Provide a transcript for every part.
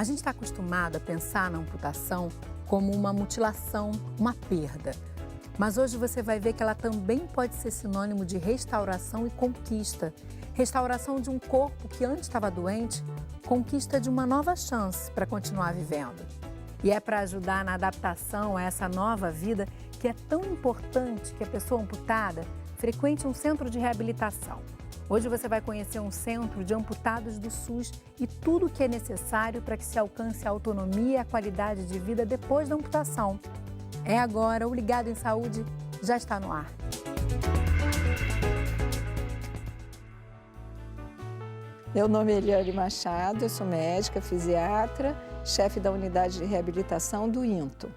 A gente está acostumado a pensar na amputação como uma mutilação, uma perda. Mas hoje você vai ver que ela também pode ser sinônimo de restauração e conquista. Restauração de um corpo que antes estava doente, conquista de uma nova chance para continuar vivendo. E é para ajudar na adaptação a essa nova vida que é tão importante que a pessoa amputada frequente um centro de reabilitação. Hoje você vai conhecer um centro de amputados do SUS e tudo o que é necessário para que se alcance a autonomia e a qualidade de vida depois da amputação. É agora, o Ligado em Saúde já está no ar. Meu nome é Eliane Machado, eu sou médica, fisiatra, chefe da unidade de reabilitação do INTO.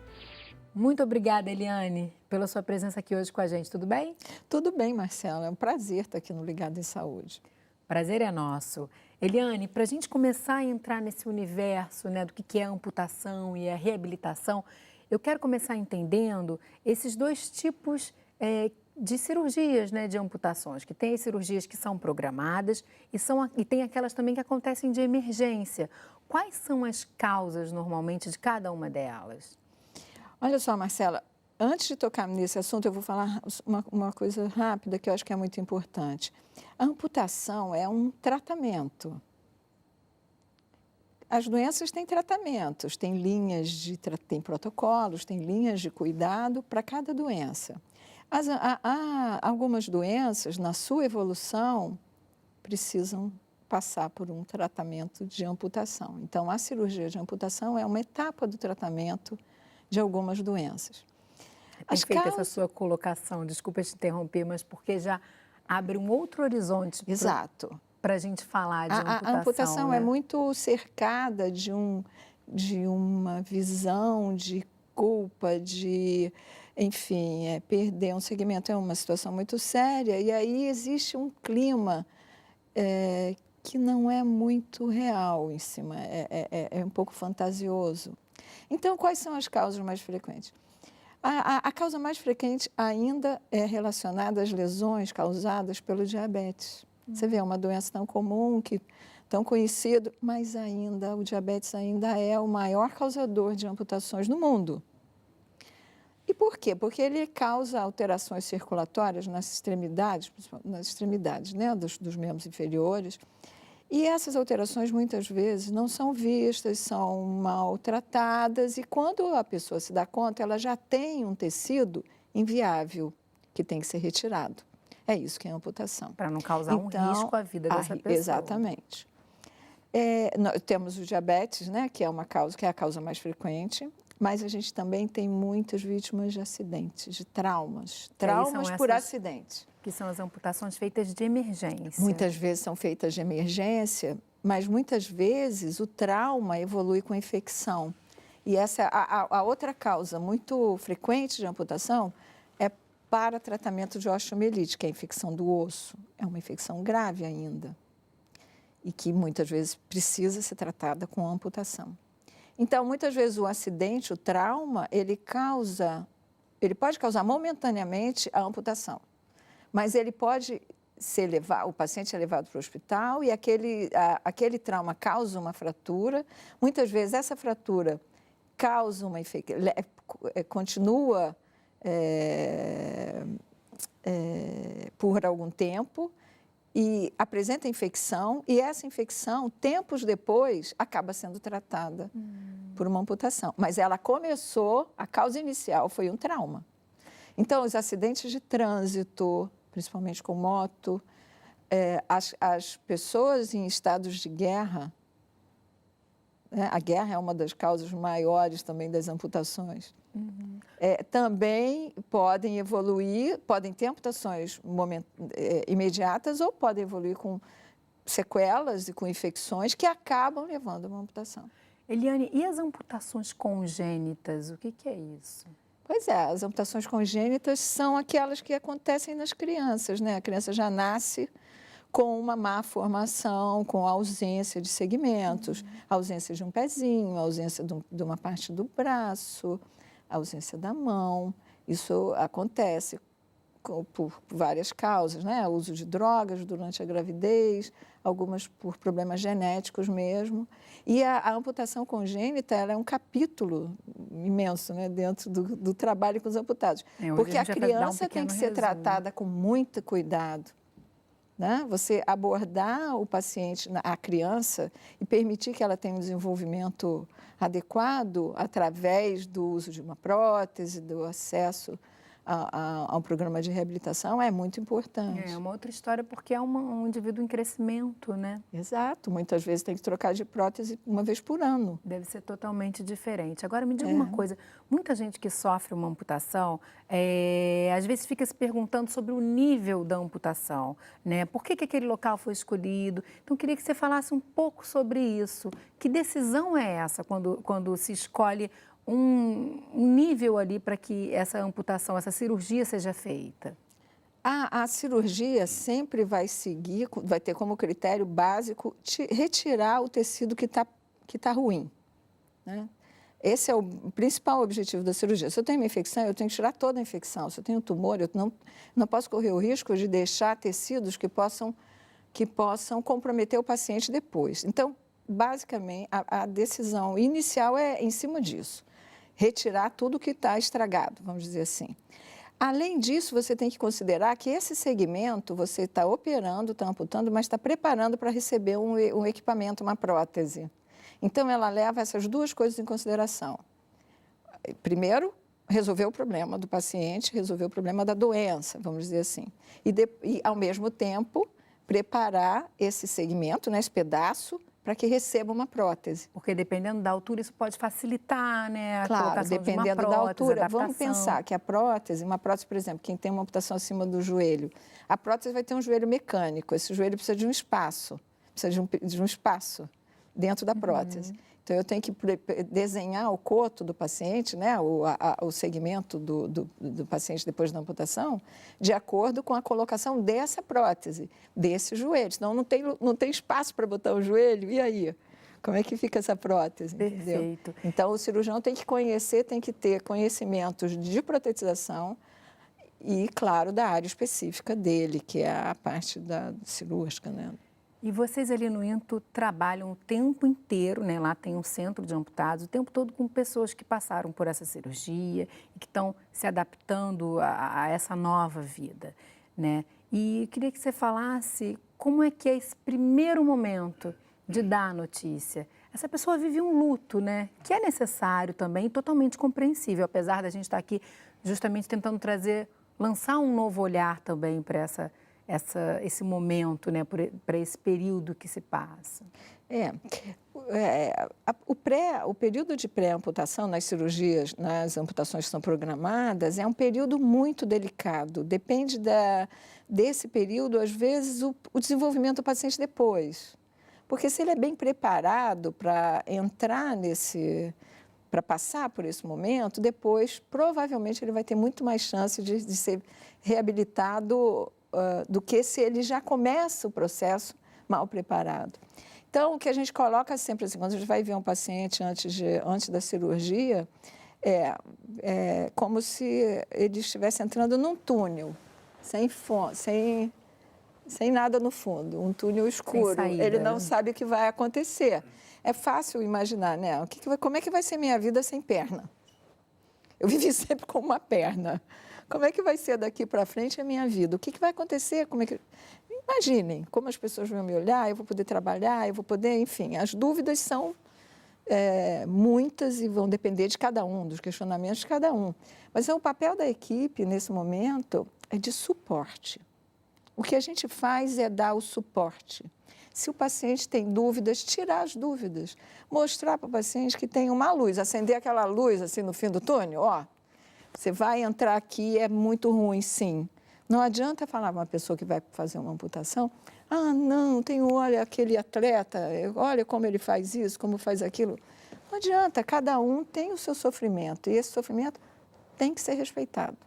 Muito obrigada, Eliane, pela sua presença aqui hoje com a gente. Tudo bem? Tudo bem, Marcela. É um prazer estar aqui no Ligado em Saúde. Prazer é nosso. Eliane, para a gente começar a entrar nesse universo, né, do que é a amputação e a reabilitação, eu quero começar entendendo esses dois tipos de cirurgias, né, de amputações, que tem as cirurgias que são programadas e tem aquelas também que acontecem de emergência. Quais são as causas, normalmente, de cada uma delas? Olha só, Marcela, antes de tocar nesse assunto, eu vou falar uma coisa rápida que eu acho que é muito importante. A amputação é um tratamento. As doenças têm tratamentos, tem protocolos, tem linhas de cuidado para cada doença. Há algumas doenças, na sua evolução, precisam passar por um tratamento de amputação. Então, a cirurgia de amputação é uma etapa do tratamento de algumas doenças. Perfeita essa sua colocação, desculpa te interromper, mas porque já abre um outro horizonte para a gente falar de amputação. A amputação, né, é muito cercada de uma visão de culpa, enfim, perder um segmento é uma situação muito séria, e aí existe um clima que não é muito real em cima, é um pouco fantasioso. Então, quais são as causas mais frequentes? A causa mais frequente ainda é relacionada às lesões causadas pelo diabetes. Você vê, é uma doença tão comum, tão conhecida, mas o diabetes ainda é o maior causador de amputações no mundo. E por quê? Porque ele causa alterações circulatórias nas extremidades, né, dos membros inferiores. E essas alterações, muitas vezes, não são vistas, são maltratadas, e quando a pessoa se dá conta, ela já tem um tecido inviável que tem que ser retirado. É isso que é amputação. Para não causar um risco à vida dessa pessoa. Exatamente. Nós temos o diabetes, né, que é a causa mais frequente, mas a gente também tem muitas vítimas de acidentes, de traumas por acidente. Que são as amputações feitas de emergência. Muitas vezes são feitas de emergência, mas muitas vezes o trauma evolui com infecção. E essa a outra causa muito frequente de amputação é para tratamento de osteomielite, que é a infecção do osso. É uma infecção grave ainda e que muitas vezes precisa ser tratada com amputação. Então, muitas vezes o acidente, o trauma, ele pode causar momentaneamente a amputação. Mas ele pode o paciente é levado para o hospital e aquele trauma causa uma fratura. Muitas vezes essa fratura causa uma infecção, continua por algum tempo e apresenta infecção, e essa infecção, tempos depois, acaba sendo tratada por uma amputação. Mas a causa inicial foi um trauma. Então, os acidentes de trânsito, principalmente com moto, as pessoas em estados de guerra, né, a guerra é uma das causas maiores também das amputações, também podem evoluir, podem ter amputações imediatas ou podem evoluir com sequelas e com infecções que acabam levando a uma amputação. Eliane, e as amputações congênitas, o que é isso? Pois é, as amputações congênitas são aquelas que acontecem nas crianças, né? A criança já nasce com uma má formação, com ausência de segmentos, ausência de um pezinho, ausência de uma parte do braço, ausência da mão. Isso acontece por várias causas, né? O uso de drogas durante a gravidez, algumas por problemas genéticos mesmo. E a amputação congênita, ela é um capítulo imenso, né? Dentro do trabalho com os amputados. Porque a criança tem que ser tratada com muito cuidado. Né? Você abordar o paciente, a criança, e permitir que ela tenha um desenvolvimento adequado através do uso de uma prótese, do acesso a um programa de reabilitação é muito importante. É uma outra história porque é um indivíduo em crescimento, né? Exato. Muitas vezes tem que trocar de prótese uma vez por ano. Deve ser totalmente diferente. Agora, me diga uma coisa. Muita gente que sofre uma amputação, às vezes fica se perguntando sobre o nível da amputação, né? Por que aquele local foi escolhido? Então, eu queria que você falasse um pouco sobre isso. Que decisão é essa quando se escolhe um nível ali para que essa amputação, essa cirurgia seja feita? A cirurgia sempre vai seguir, vai ter como critério básico retirar o tecido que tá ruim, né? Esse é o principal objetivo da cirurgia. Se eu tenho uma infecção, eu tenho que tirar toda a infecção. Se eu tenho um tumor, eu não posso correr o risco de deixar tecidos que possam comprometer o paciente depois. Então, basicamente, a decisão inicial é em cima disso. Retirar tudo que está estragado, vamos dizer assim. Além disso, você tem que considerar que esse segmento você está operando, está amputando, mas está preparando para receber um equipamento, uma prótese. Então, ela leva essas duas coisas em consideração. Primeiro, resolver o problema do paciente, resolver o problema da doença, vamos dizer assim. E ao mesmo tempo, preparar esse segmento, né, esse pedaço, para que receba uma prótese. Porque dependendo da altura, isso pode facilitar, né, a claro, colocação dependendo de uma prótese, da altura. adaptação. Vamos pensar que uma prótese, por exemplo, quem tem uma amputação acima do joelho, a prótese vai ter um joelho mecânico. Esse joelho precisa de um espaço, de um espaço dentro da prótese. Então, eu tenho que desenhar o coto do paciente, né, o segmento do paciente depois da amputação, de acordo com a colocação dessa prótese, desse joelho. Senão, não tem espaço para botar o joelho, e aí? Como é que fica essa prótese? Perfeito. Entendeu? Então, o cirurgião tem que conhecer, tem que ter conhecimentos de protetização e, claro, da área específica dele, que é a parte da cirúrgica, né? E vocês ali no INTO trabalham o tempo inteiro, né? Lá tem um centro de amputados, o tempo todo com pessoas que passaram por essa cirurgia e que estão se adaptando a essa nova vida, né? E eu queria que você falasse como é que é esse primeiro momento de dar a notícia. Essa pessoa vive um luto, né? Que é necessário também, totalmente compreensível, apesar da gente estar aqui justamente tentando lançar um novo olhar também para esse momento, né, para esse período que se passa. O período de pré-amputação nas cirurgias, nas amputações que são programadas, é um período muito delicado. Depende desse período, às vezes, o desenvolvimento do paciente depois. Porque se ele é bem preparado para entrar para passar por esse momento, depois, provavelmente, ele vai ter muito mais chance de ser reabilitado do que se ele já começa o processo mal preparado. Então, o que a gente coloca sempre, assim, quando a gente vai ver um paciente antes da cirurgia, é como se ele estivesse entrando num túnel, sem nada no fundo, um túnel escuro. Ele não sabe o que vai acontecer. É fácil imaginar, né? Como é que vai ser minha vida sem perna? Eu vivi sempre com uma perna. Como é que vai ser daqui para frente a minha vida? O que vai acontecer? Imaginem como as pessoas vão me olhar, eu vou poder trabalhar, eu vou poder... Enfim, as dúvidas são muitas e vão depender de cada um, dos questionamentos de cada um. Mas o papel da equipe, nesse momento, é de suporte. O que a gente faz é dar o suporte. Se o paciente tem dúvidas, tirar as dúvidas. Mostrar para o paciente que tem uma luz, acender aquela luz assim no fim do túnel, ó. Você vai entrar aqui, é muito ruim, sim. Não adianta falar para uma pessoa que vai fazer uma amputação, não, olha aquele atleta, olha como ele faz isso, como faz aquilo. Não adianta, cada um tem o seu sofrimento e esse sofrimento tem que ser respeitado.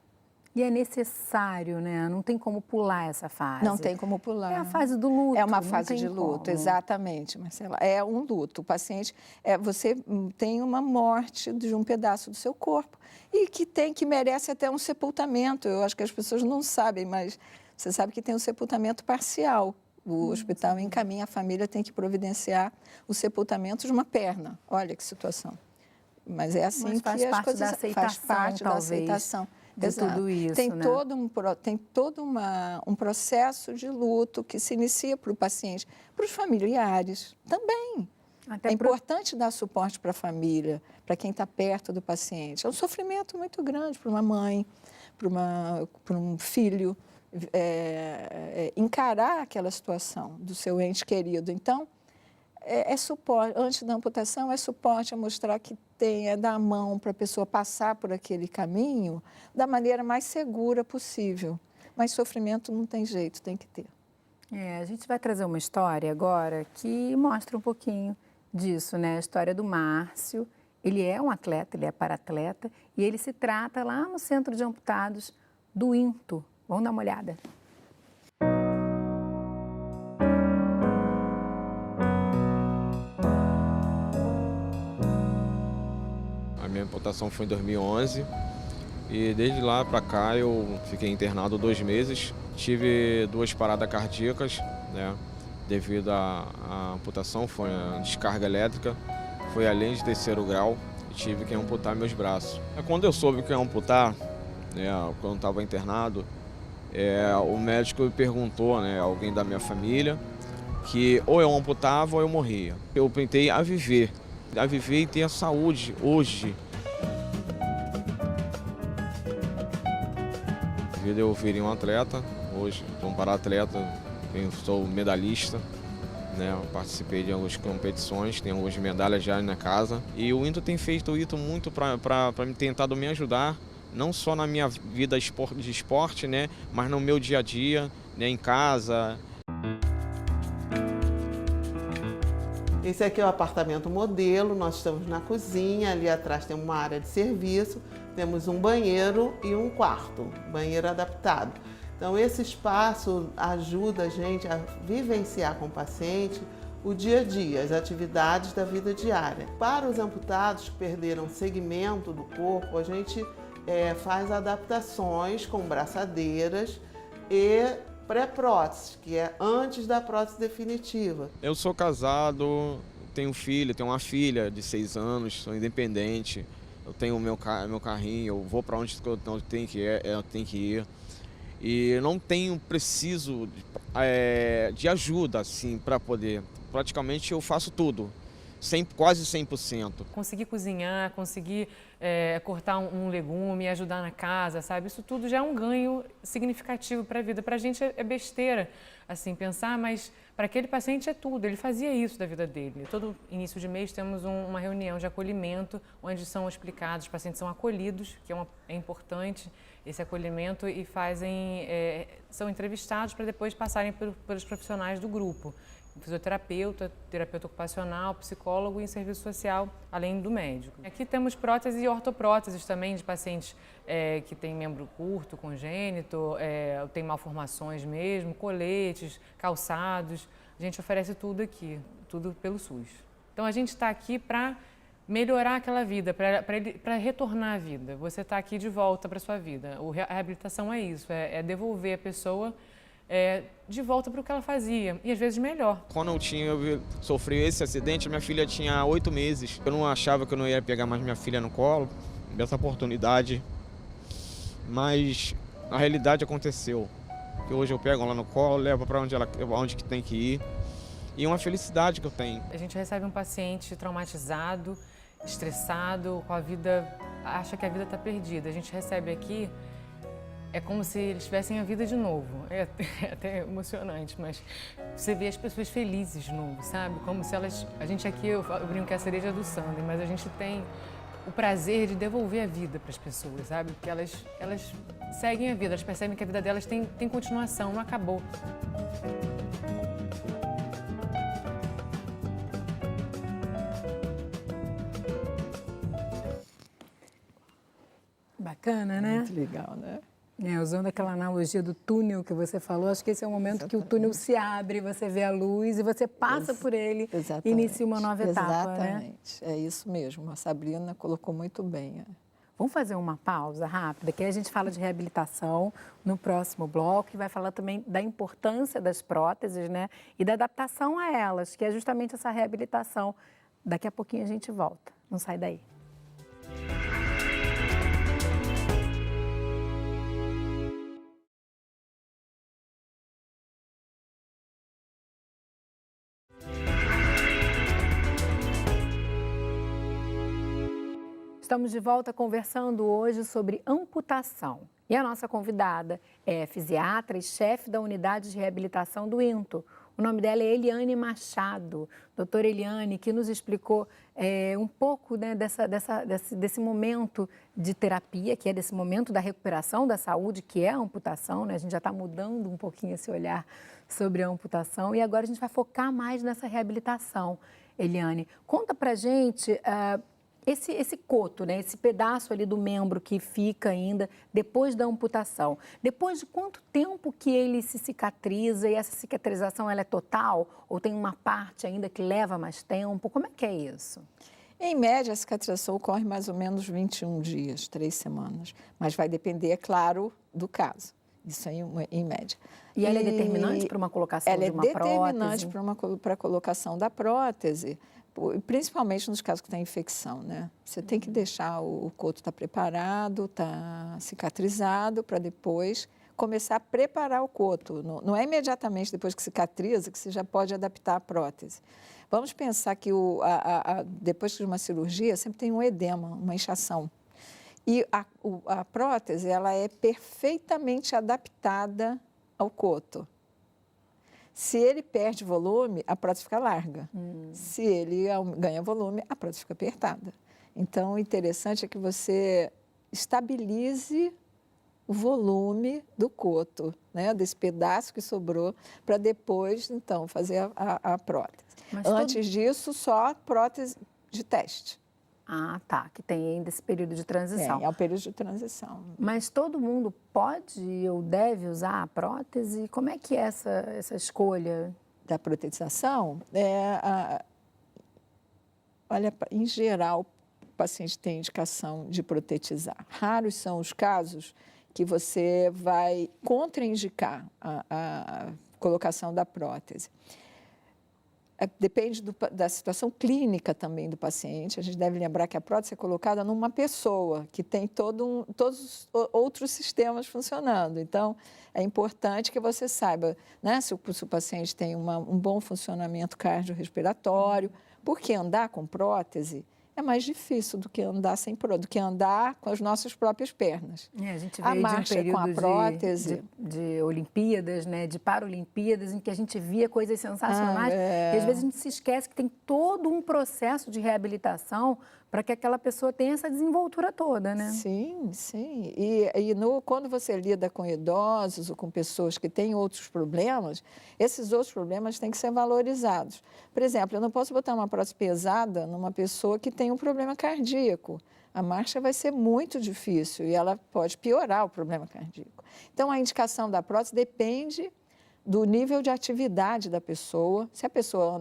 E é necessário, né? Não tem como pular essa fase. Não tem como pular. É a fase do luto. É uma não fase tem de luto, como. exatamente, Marcela. É um luto. O paciente, você tem uma morte de um pedaço do seu corpo e que merece até um sepultamento. Eu acho que as pessoas não sabem, mas você sabe que tem um sepultamento parcial. O hospital encaminha, a família tem que providenciar o sepultamento de uma perna. Olha que situação. Mas é assim Mas faz que as parte coisas... da aceitação, faz parte da talvez, aceitação. de Exato. tudo isso, Tem né? todo um processo de luto que se inicia para o paciente, para os familiares também. É importante dar suporte para a família, para quem está perto do paciente. É um sofrimento muito grande para uma mãe, para um filho, encarar aquela situação do seu ente querido. Então, é suporte, antes da amputação, é suporte a mostrar que é dar a mão para a pessoa passar por aquele caminho da maneira mais segura possível. Mas sofrimento não tem jeito, tem que ter. A gente vai trazer uma história agora que mostra um pouquinho disso, né? A história do Márcio. Ele é um atleta, ele é paratleta e ele se trata lá no Centro de Amputados do INTO. Vamos dar uma olhada. A minha amputação foi em 2011 e desde lá para cá eu fiquei internado 2 meses. Tive 2 paradas cardíacas, né? Devido à amputação, foi a descarga elétrica, foi além de 3º grau e tive que amputar meus braços. Quando eu soube que ia amputar, né, quando estava internado, o médico me perguntou, né, alguém da minha família, que ou eu amputava ou eu morria. Eu tentei a viver e ter a saúde hoje. Eu virei um atleta, hoje sou um para-atleta, sou medalhista, né? Participei de algumas competições, tenho algumas medalhas já na casa. E o INTO tem feito isso muito para tentado me ajudar, não só na minha vida de esporte, né? Mas no meu dia a dia, né? Em casa. Esse aqui é o apartamento modelo, nós estamos na cozinha, ali atrás tem uma área de serviço, temos um banheiro e um quarto, banheiro adaptado. Então esse espaço ajuda a gente a vivenciar com o paciente o dia a dia, as atividades da vida diária. Para os amputados que perderam segmento do corpo, a gente faz adaptações com braçadeiras e pré-prótese, que é antes da prótese definitiva. Eu sou casado, tenho filho, tenho uma filha de 6 anos, sou independente, eu tenho o meu carrinho, eu vou para onde eu tenho que ir. E não preciso de ajuda assim, para poder. Praticamente eu faço tudo, quase 100%. Conseguir cozinhar, conseguir cortar um legume, ajudar na casa, sabe? Isso tudo já é um ganho significativo para a vida. Para a gente é besteira assim, pensar, mas para aquele paciente é tudo. Ele fazia isso da vida dele. Todo início de mês temos uma reunião de acolhimento, onde são explicados, os pacientes são acolhidos, que é importante esse acolhimento, e são entrevistados para depois passarem pelos profissionais do grupo. Fisioterapeuta, terapeuta ocupacional, psicólogo e serviço social, além do médico. Aqui temos próteses e ortopróteses também de pacientes que têm membro curto, congênito, tem malformações mesmo, coletes, calçados. A gente oferece tudo aqui, tudo pelo SUS. Então a gente está aqui para melhorar aquela vida, para retornar à vida. Você está aqui de volta para a sua vida. A reabilitação é isso, é devolver a pessoa de volta para o que ela fazia, e às vezes melhor. Quando eu sofri esse acidente, minha filha tinha 8 meses. Eu não achava que eu não ia pegar mais minha filha no colo, dessa oportunidade, mas a realidade aconteceu. Que hoje eu pego ela no colo, levo para onde que tem que ir, e é uma felicidade que eu tenho. A gente recebe um paciente traumatizado, estressado, com a vida, acha que a vida está perdida. A gente recebe aqui, é como se eles tivessem a vida de novo. É até emocionante, mas você vê as pessoas felizes de novo, sabe? Como se elas... A gente aqui, eu brinco que é a cereja do sundae, mas a gente tem o prazer de devolver a vida para as pessoas, sabe? Porque elas seguem a vida, elas percebem que a vida delas tem continuação, não acabou. Bacana, né? Muito legal, né? Usando aquela analogia do túnel que você falou, acho que esse é o momento que o túnel se abre, você vê a luz e você passa por ele e inicia uma nova etapa, né? Exatamente, é isso mesmo. A Sabrina colocou muito bem. Vamos fazer uma pausa rápida, que aí a gente fala de reabilitação no próximo bloco e vai falar também da importância das próteses, né? E da adaptação a elas, que é justamente essa reabilitação. Daqui a pouquinho a gente volta. Não sai daí. Estamos de volta conversando hoje sobre amputação. E a nossa convidada é fisiatra e chefe da unidade de reabilitação do INTO. O nome dela é Eliane Machado. Doutora Eliane, que nos explicou um pouco, né, desse momento de terapia, que é desse momento da recuperação da saúde, que é a amputação, né? A gente já está mudando um pouquinho esse olhar sobre a amputação. E agora a gente vai focar mais nessa reabilitação. Eliane, conta pra gente... Esse coto, né, esse pedaço ali do membro que fica ainda depois da amputação, depois de quanto tempo que ele se cicatriza e essa cicatrização ela é total ou tem uma parte ainda que leva mais tempo? Como é que é isso? Em média, a cicatrização ocorre mais ou menos 21 dias, 3 semanas, mas vai depender, é claro, do caso. Isso aí em média. E ela é determinante para uma colocação de uma prótese? Ela é determinante para a colocação da prótese, principalmente nos casos que tem infecção, né? Você tem que deixar o coto estar preparado, estar cicatrizado, para depois começar a preparar o coto. Não é imediatamente depois que cicatriza que você já pode adaptar a prótese. Vamos pensar que depois de uma cirurgia sempre tem um edema, uma inchação. E a prótese ela é perfeitamente adaptada ao coto. Se ele perde volume, a prótese fica larga. Se ele ganha volume, a prótese fica apertada. Então, o interessante é que você estabilize o volume do coto, né? Desse pedaço que sobrou, para depois, então, fazer a prótese. Antes disso, só prótese de teste. Ah, tá, que tem ainda esse período de transição. É o período de transição. Mas todo mundo pode ou deve usar a prótese? Como é que é essa escolha? Da protetização? Olha, em geral, o paciente tem indicação de protetizar. Raros são os casos que você vai contraindicar a colocação da prótese. Depende da situação clínica também do paciente. A gente deve lembrar que a prótese é colocada numa pessoa que tem todos os outros sistemas funcionando. Então, é importante que você saiba, né, se o paciente tem um bom funcionamento cardiorrespiratório, porque andar com prótese é mais difícil do que andar sem prótese, do que andar com as nossas próprias pernas. A gente veio de um período com a prótese de Olimpíadas, né, de Paralimpíadas, em que a gente via coisas sensacionais. E às vezes a gente se esquece que tem todo um processo de reabilitação para que aquela pessoa tenha essa desenvoltura toda, né? Sim, sim. Quando você lida com idosos ou com pessoas que têm outros problemas, esses outros problemas têm que ser valorizados. Por exemplo, eu não posso botar uma prótese pesada numa pessoa que tem um problema cardíaco. A marcha vai ser muito difícil e ela pode piorar o problema cardíaco. Então, a indicação da prótese depende do nível de atividade da pessoa. Se a pessoa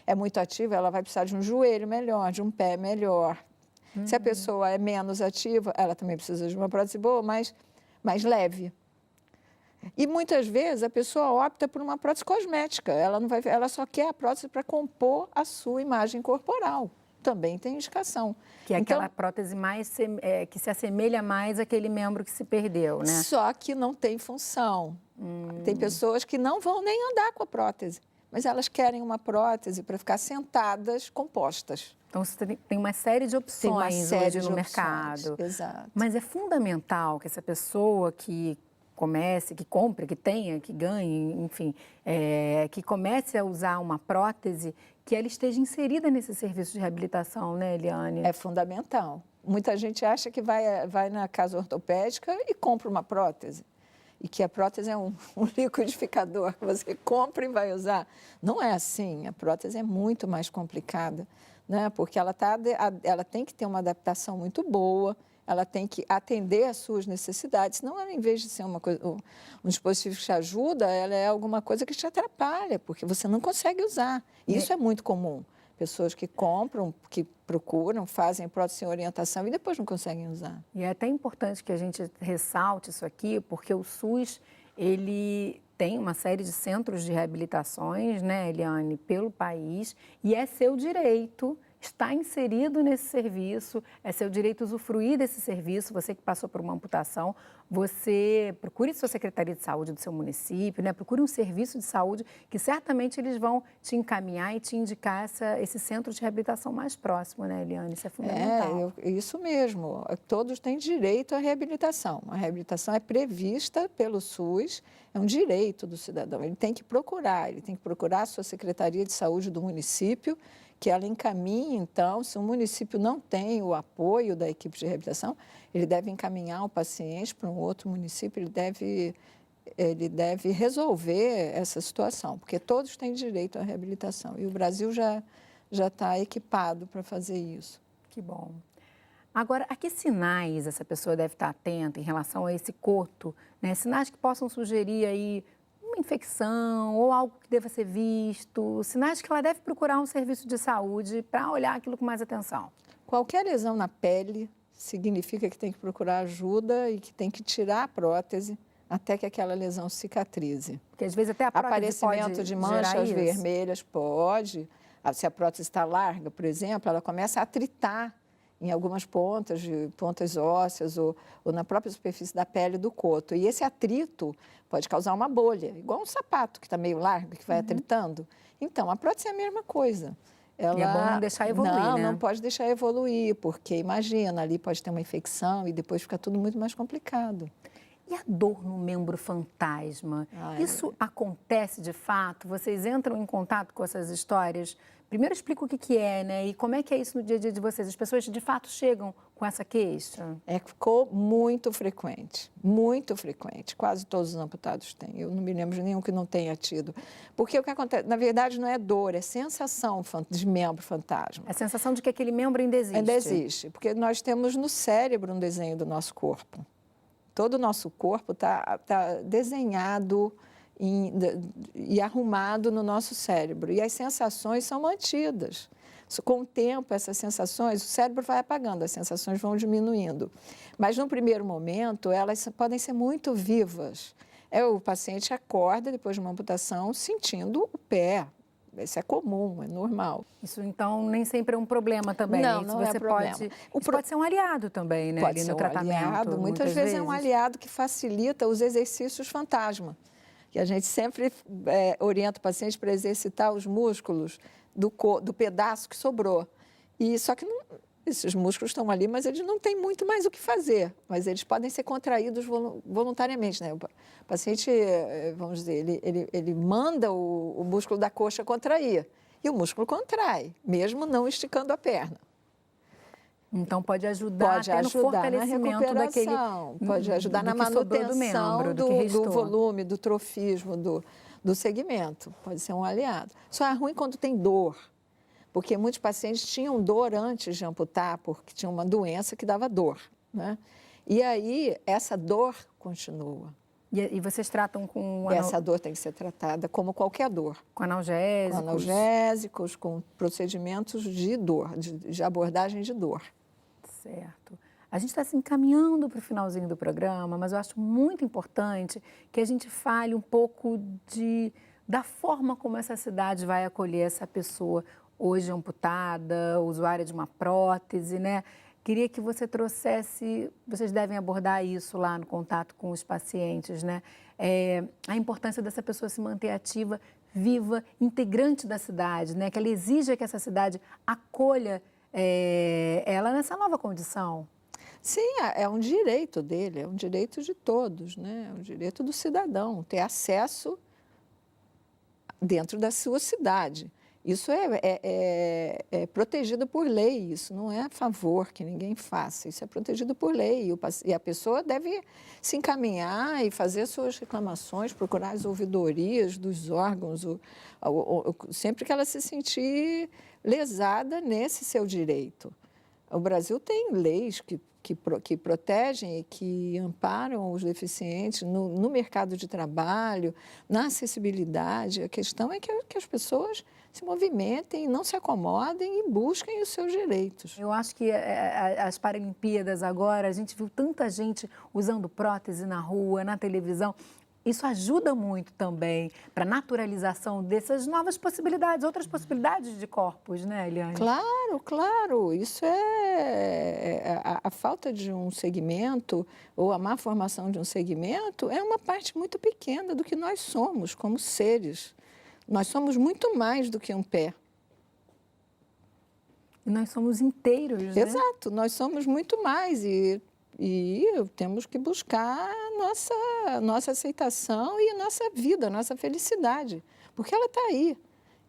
é muito ativa, ela vai precisar de um joelho melhor, de um pé melhor. Se a pessoa é menos ativa, ela também precisa de uma prótese boa, mas mais leve. E muitas vezes a pessoa opta por uma prótese cosmética. Ela só quer a prótese para compor a sua imagem corporal. Também tem indicação. Que é aquela prótese que se assemelha mais àquele membro que se perdeu, né? Só que não tem função. Tem pessoas que não vão nem andar com a prótese, mas elas querem uma prótese para ficar sentadas, compostas. Então, você tem uma série de opções hoje no mercado. Exato. Mas é fundamental que essa pessoa que comece, que compre, que tenha, que ganhe, enfim, que comece a usar uma prótese, que ela esteja inserida nesse serviço de reabilitação, né, Eliane? É fundamental. Muita gente acha que vai na casa ortopédica e compra uma prótese. E que a prótese é um liquidificador que você compra e vai usar. Não é assim. A prótese é muito mais complicada, né? Porque ela tem que ter uma adaptação muito boa. ela tem que atender às suas necessidades, senão ela, em vez de ser um dispositivo que te ajuda, ela é alguma coisa que te atrapalha, porque você não consegue usar. Isso é muito comum. Pessoas que compram, que procuram, fazem prótese sem orientação e depois não conseguem usar. E é até importante que a gente ressalte isso aqui, porque o SUS, ele tem uma série de centros de reabilitações, né, Eliane, pelo país, e é seu direito estar inserido nesse serviço, é seu direito usufruir desse serviço. Você que passou por uma amputação, você procure sua Secretaria de Saúde do seu município, né? Procure um serviço de saúde que certamente eles vão te encaminhar e te indicar esse centro de reabilitação mais próximo, né, Eliane? Isso é fundamental. Isso mesmo. Todos têm direito à reabilitação. A reabilitação é prevista pelo SUS, é um direito do cidadão. Ele tem que procurar a sua Secretaria de Saúde do município, que ela encaminhe, então, se o município não tem o apoio da equipe de reabilitação, ele deve encaminhar o paciente para um outro município, ele deve resolver essa situação, porque todos têm direito à reabilitação. E o Brasil já está equipado para fazer isso. Que bom. Agora, a que sinais essa pessoa deve estar atenta em relação a esse coto, né? Sinais que possam sugerir aí uma infecção ou algo que deva ser visto, sinais que ela deve procurar um serviço de saúde para olhar aquilo com mais atenção. Qualquer lesão na pele significa que tem que procurar ajuda e que tem que tirar a prótese até que aquela lesão cicatrize. Porque às vezes até a prótese Aparecimento pode de manchas gerar vermelhas pode. Se a prótese está larga, por exemplo, ela começa a atritar em algumas pontas ósseas ou na própria superfície da pele do coto. E esse atrito pode causar uma bolha, igual um sapato que está meio largo, que vai atritando. Então, a prótese é a mesma coisa. E é bom não deixar evoluir, né? Não pode deixar evoluir, porque imagina, ali pode ter uma infecção e depois fica tudo muito mais complicado. E a dor no membro fantasma? Isso acontece de fato? Vocês entram em contato com essas histórias? Primeiro explica o que é, né? E como é que é isso no dia a dia de vocês? As pessoas de fato chegam com essa queixa? Ficou muito frequente, muito frequente. Quase todos os amputados têm. Eu não me lembro de nenhum que não tenha tido. Porque o que acontece, na verdade, não é dor, é sensação de membro fantasma. A sensação de que aquele membro ainda existe. Ainda existe, porque nós temos no cérebro um desenho do nosso corpo. Todo o nosso corpo está desenhado e arrumado no nosso cérebro. E as sensações são mantidas. Com o tempo, essas sensações, o cérebro vai apagando, as sensações vão diminuindo. Mas, no primeiro momento, elas podem ser muito vivas. O paciente acorda, depois de uma amputação, sentindo o pé. Isso é comum, é normal. Isso, então, nem sempre é um problema também. Não é problema. Isso pode ser um aliado também, né? Pode ali ser no um tratamento. Aliado. Muitas vezes é um aliado que facilita os exercícios fantasma. Que a gente sempre orienta o paciente para exercitar os músculos do pedaço que sobrou. Só que esses músculos estão ali, mas eles não têm muito mais o que fazer. Mas eles podem ser contraídos voluntariamente, né? O paciente, vamos dizer, ele manda o músculo da coxa contrair. E o músculo contrai, mesmo não esticando a perna. Então, pode ajudar até no fortalecimento daquele... Pode ajudar na manutenção do volume, do trofismo, do segmento. Pode ser um aliado. Só é ruim quando tem dor, porque muitos pacientes tinham dor antes de amputar, porque tinha uma doença que dava dor, né? E aí, essa dor continua. E vocês tratam com... Essa dor tem que ser tratada como qualquer dor. Com analgésicos? Com analgésicos, com procedimentos de dor, de abordagem de dor. Certo. A gente está se encaminhando para o finalzinho do programa, mas eu acho muito importante que a gente fale um pouco da forma como essa cidade vai acolher essa pessoa hoje amputada, usuária de uma prótese, né? Queria que você trouxesse, vocês devem abordar isso lá no contato com os pacientes, né? A importância dessa pessoa se manter ativa, viva, integrante da cidade, né? Que ela exija que essa cidade acolha ela nessa nova condição. Sim, é um direito dele, é um direito de todos, né? É um direito do cidadão, ter acesso dentro da sua cidade. Isso é protegido por lei, isso não é a favor que ninguém faça, isso é protegido por lei. E a pessoa deve se encaminhar e fazer suas reclamações, procurar as ouvidorias dos órgãos, sempre que ela se sentir lesada nesse seu direito. O Brasil tem leis que que protegem e que amparam os deficientes no mercado de trabalho, na acessibilidade. A questão é que as pessoas se movimentem, não se acomodem e busquem os seus direitos. Eu acho que as Paralimpíadas agora, a gente viu tanta gente usando prótese na rua, na televisão. Isso ajuda muito também para a naturalização dessas novas possibilidades, outras possibilidades de corpos, né, Eliane? Claro, claro. Isso a falta de um segmento ou a má formação de um segmento é uma parte muito pequena do que nós somos como seres. Nós somos muito mais do que um pé. E nós somos inteiros, né? Exato, nós somos muito mais e temos que buscar a nossa aceitação e a nossa vida, a nossa felicidade, porque ela está aí.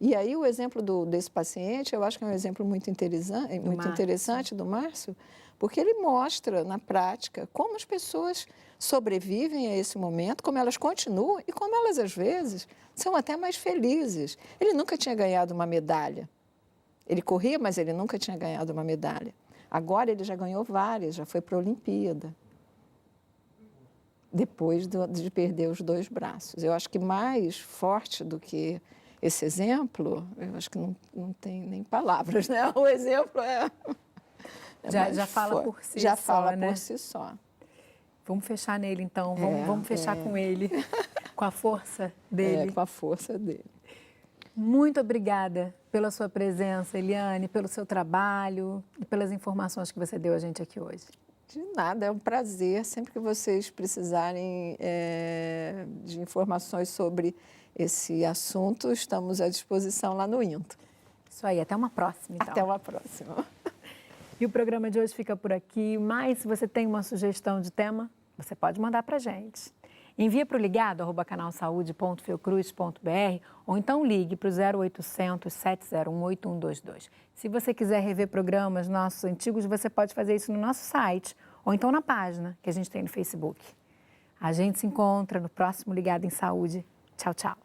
E aí o exemplo desse paciente, eu acho que é um exemplo muito interessante do Márcio, porque ele mostra na prática como as pessoas sobrevivem a esse momento, como elas continuam e como elas, às vezes, são até mais felizes. Ele nunca tinha ganhado uma medalha. Ele corria, mas ele nunca tinha ganhado uma medalha. Agora ele já ganhou várias, já foi para a Olimpíada, depois de perder os 2 braços. Eu acho que mais forte do que esse exemplo, eu acho que não tem nem palavras, né? O exemplo já fala por si só, já fala né? por si só. Vamos fechar nele, então. Vamos fechar com ele, com a força dele. Com a força dele. Muito obrigada pela sua presença, Eliane, pelo seu trabalho e pelas informações que você deu a gente aqui hoje. De nada, é um prazer. Sempre que vocês precisarem de informações sobre esse assunto, estamos à disposição lá no INTO. Isso aí, até uma próxima, então. Até uma próxima. E o programa de hoje fica por aqui, mas se você tem uma sugestão de tema, você pode mandar para a gente. Envia para o ligado@canalsaude.fiocruz.br ou então ligue para o 0800 701 8122. Se você quiser rever programas nossos antigos, você pode fazer isso no nosso site ou então na página que a gente tem no Facebook. A gente se encontra no próximo Ligado em Saúde. Tchau, tchau.